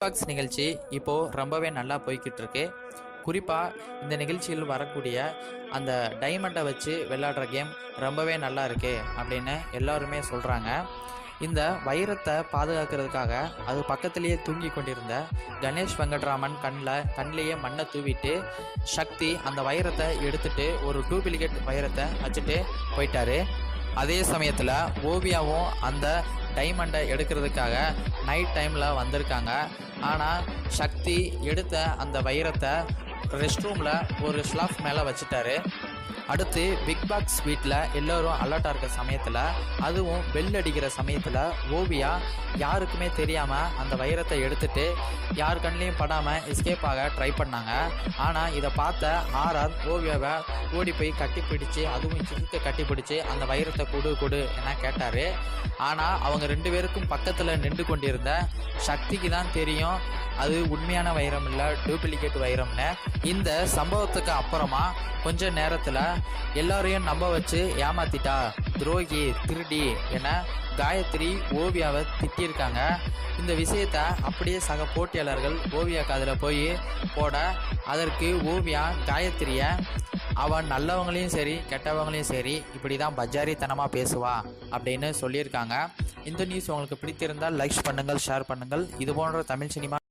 Box நிகழ்ச்சி இப்போது ரொம்பவே நல்லா போய்கிட்டு இருக்கு. குறிப்பாக இந்த நிகழ்ச்சியில் வரக்கூடிய அந்த டைமண்டை வச்சு விளையாடுற கேம் ரொம்பவே நல்லா இருக்கு அப்படின்னு எல்லாருமே சொல்கிறாங்க. இந்த வைரத்தை பாதுகாக்கிறதுக்காக அது பக்கத்திலேயே தூங்கி கொண்டிருந்த கணேஷ் வெங்கட்ராமன் கண்ணிலேயே மண்ணை தூவிட்டு சக்தி அந்த வைரத்தை எடுத்துட்டு ஒரு டூப்ளிகேட் வைரத்தை வச்சுட்டு போயிட்டாரு. அதே சமயத்தில் ஓவியாவும் அந்த டைமண்டை எடுக்கிறதுக்காக நைட் டைமில் வந்திருக்காங்க. ஆனால் சக்தி எடுத்த அந்த வைரத்தை ரெஸ்ட் ரூமில் ஒரு ஸ்லாஃப் மேலே வச்சுட்டாரு. அடுத்து பிக் பாக்ஸ் வீட்டில் எல்லோரும் அலர்ட்டாக இருக்கிற சமயத்தில், அதுவும் பெல் அடிக்கிற சமயத்தில் ஓவியா யாருக்குமே தெரியாமல் அந்த வைரத்தை எடுத்துட்டு யார் கண்ணிலையும் படாமல் எஸ்கேப் ஆக ட்ரை பண்ணாங்க. ஆனால் இதை பார்த்த ஆர்ஆர் ஓவியாவை ஓடி போய் கட்டி பிடிச்சி, அதுவும் சிறுத்தை கட்டி பிடிச்சி அந்த வைரத்தை கொடு என கேட்டார். ஆனால் அவங்க ரெண்டு பேருக்கும் பக்கத்தில் நின்று கொண்டிருந்த சக்திக்கு தான் தெரியும் அது உண்மையான வைரம் இல்லை, டூப்ளிகேட் வைரம்னு. இந்த சம்பவத்துக்கு அப்புறமா கொஞ்ச நேரத்தில் எல்லாரையும் நம்ப வச்சு ஏமாத்திட்டா, துரோகி, திருடி என காயத்ரி ஓவியாவை திட்டியிருக்காங்க. இந்த விஷயத்தை அப்படியே சக போட்டியாளர்கள் ஓவியா காதில் போய் போட, அதற்கு ஓவியா காயத்ரியை அவன் நல்லவங்களையும் சரி கெட்டவங்களையும் சரி இப்படி தான் பஜாரித்தனமாக பேசுவா அப்படின்னு சொல்லியிருக்காங்க. இந்த நியூஸ் உங்களுக்கு பிடித்திருந்தால் லைக் பண்ணுங்கள், ஷேர் பண்ணுங்கள். இது போன்ற தமிழ் சினிமா